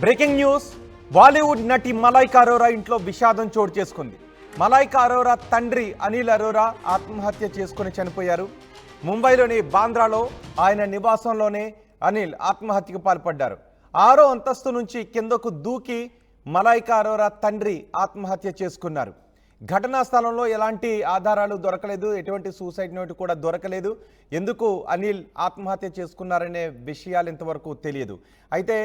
Breaking news. Bollywood నటి మలైకా అరోరా ఇంట్లో విషాదం చోటు చేసుకుంది. మలైకా అరోరా తండ్రి అనిల్ అరోరా ఆత్మహత్య చేసుకుని చనిపోయారు. ముంబైలోని బాంద్రాలో ఆయన నివాసంలోనే అనిల్ ఆత్మహత్యకు పాల్పడ్డారు. 6వ అంతస్తు నుంచి కిందకు దూకి మలైకా అరోరా తండ్రి ఆత్మహత్య చేసుకున్నారు. ఘటనా స్థలంలో ఎలాంటి ఆధారాలు దొరకలేదు, ఎటువంటి సూసైడ్ నోట్ కూడా దొరకలేదు. ఎందుకు అనిల్ ఆత్మహత్య చేసుకున్నారనే విషయాలు ఇంతవరకు తెలియదు. అయితే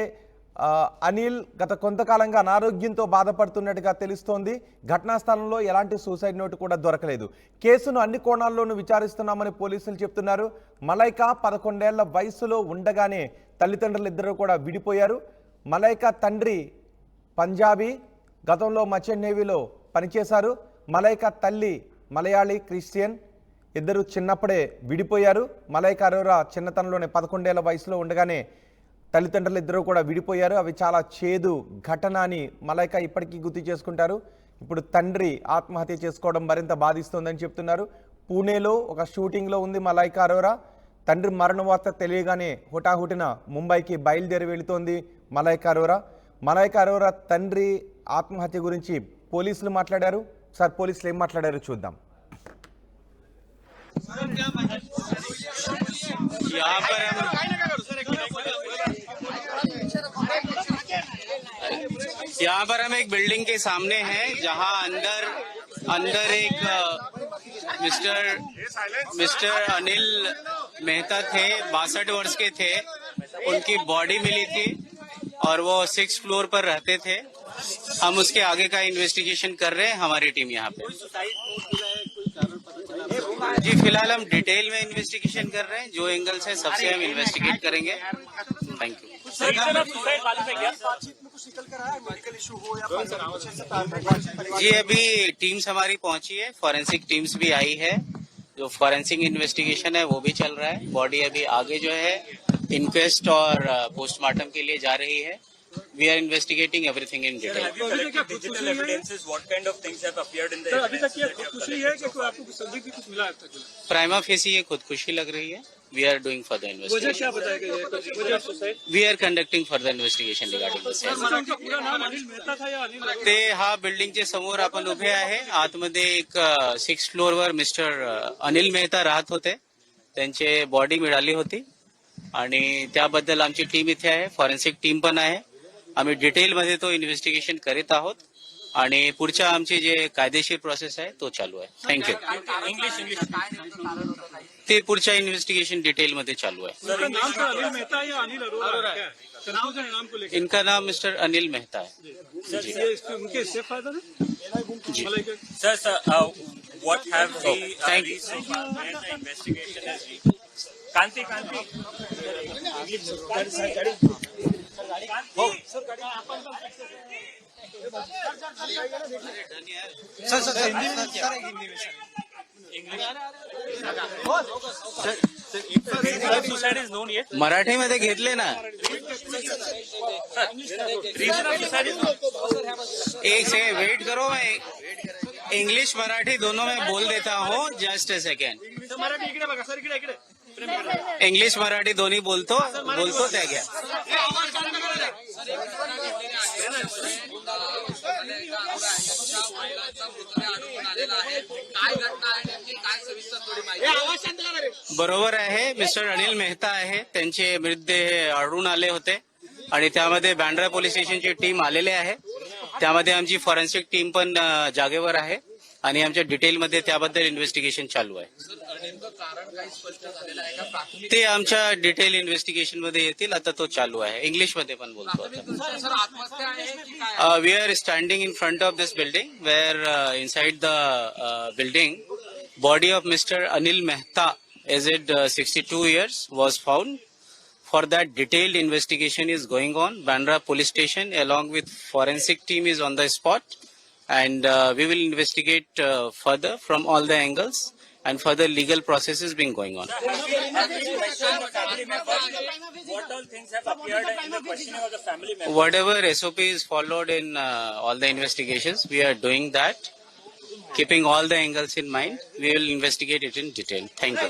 అనిల్ గత కొంతకాలంగా అనారోగ్యంతో బాధపడుతున్నట్టుగా తెలుస్తోంది. ఘటనా స్థలంలో ఎలాంటి సూసైడ్ నోట్ కూడా దొరకలేదు. కేసును అన్ని కోణాల్లోనూ విచారిస్తున్నామని పోలీసులు చెప్తున్నారు. మలైకా 11 ఏళ్ల వయసులో ఉండగానే తల్లిదండ్రులు ఇద్దరు కూడా విడిపోయారు. మలైకా తండ్రి పంజాబీ, గతంలో మర్చెంట్ నేవీలో పనిచేశారు. మలైకా తల్లి మలయాళీ క్రిస్టియన్. ఇద్దరు చిన్నప్పుడే విడిపోయారు. మలైకా అరోరా చిన్నతనంలోనే 11 ఏళ్ల వయసులో ఉండగానే తల్లిదండ్రులు ఇద్దరు కూడా విడిపోయారు. అవి చాలా చేదు ఘటన అని మలైకా ఇప్పటికీ గుర్తు చేసుకుంటారు. ఇప్పుడు తండ్రి ఆత్మహత్య చేసుకోవడం మరింత బాధిస్తోందని చెప్తున్నారు. పూణేలో ఒక షూటింగ్లో ఉంది మలైకా అరోరా. తండ్రి మరణ వార్త తెలియగానే హుటాహుటిన ముంబైకి బయలుదేరి వెళుతోంది మలైకా అరోరా. మలైకా అరోరా తండ్రి ఆత్మహత్య గురించి పోలీసులు మాట్లాడారు. సార్, పోలీసులు ఏం మాట్లాడారో చూద్దాం. यहाँ पर हम एक बिल्डिंग के सामने हैं जहां अंदर एक मिस्टर अनिल मेहता थे, 62 वर्ष के थे. उनकी बॉडी मिली थी और वो 6th फ्लोर पर रहते थे. हम उसके आगे का इन्वेस्टिगेशन कर रहे हैं, हमारी टीम यहाँ पे. जी फिलहाल हम डिटेल में इन्वेस्टिगेशन कर रहे हैं. जो एंगल्स है सबसे हम इन्वेस्टिगेट करेंगे. Thank you. जी अभी टीम्स हमारी पहुंची है, फॉरेंसिक टीम्स भी आई है. जो फॉरेंसिक इन्वेस्टिगेशन है वो भी चल रहा है. बॉडी अभी आगे जो है इंक्वेस्ट और पोस्टमार्टम के लिए जा रही है. We are investigating everything in detail. Digital evidences, what kind of things have appeared in the evidence? अभी तक ये खुदकुशी है कि कोई आपको संदिग्ध भी कुछ मिला है अब तक? Prima facie ये खुदकुशी लग रही है. We are doing further investigation. वजह क्या बताएगा ये? वजह suicide? We are conducting further investigation regarding this. उनका पूरा नाम अनिल मेहता था या अनिल? ते हा बिल्डिंगच्या समोर आपण उभे आहे. आतमध्ये एक 6th फ्लोअरवर मिस्टर अनिल मेहता राहत होते. त्यांचे बॉडी मिळाली होती आणि त्याबद्दल आमची टीम इथे आहे, फॉरेन्सिक टीम पण आहे. आम्ही डिटेलमध्ये तो इन्व्हेस्टिगेशन करीत आहोत आणि पुढच्या आमची जे कायदेशीर प्रोसेस आहे तो चालू आहे. थँक्यू. ते पुढच्या इन्व्हेस्टिगेशन डिटेलमध्ये चालू आहे. अनिल मेहता या अनिल अरोरा है? नाम को लेकर इनका नाम मिस्टर अनिल मेहता है. उनके इससे फायदा है? जी Sir, what have we thank you. so far where the investigation is? Kanti. Suicide is known yet? मराठीमध्ये घेतले ना. Reason of suicide is known. एक सेकंड वेट करो, मैं इंग्लिश मराठी दोनों में बोल देता हूँ. Just a second. मराठी इकडे बघा सर, इकडे इंग्लिश मराठी दोन्ही बोलतो त्या घ्या. बरोबर आहे. मिस्टर अनिल मेहता आहे, त्यांचे मृतदेह आढळून आले होते आणि त्यामध्ये बँड्रा पोलीस स्टेशनची टीम आलेली आहे. त्यामध्ये आमची फॉरेन्सिक टीम पण जागेवर आहे आणि आमच्या डिटेलमध्ये त्याबद्दल इन्व्हेस्टिगेशन चालू आहे. ते आमच्या डिटेल इन्व्हेस्टिगेशन मध्ये येतील. आता तो चालू आहे. इंग्लिश मध्ये पण बोलतो. We are standing in front of this building where inside the building body of mister Anil Mehta aged 62 years was found. For that, detailed investigation is going on. Bandra police station along with forensic team is on the spot, and we will investigate further from all the angles, and further legal process is being going on. What all things have appeared in the questioning of the family members? Whatever SOP is followed in all the investigations, we are doing that. Keeping all the angles in mind, we will investigate it in detail. Thank you.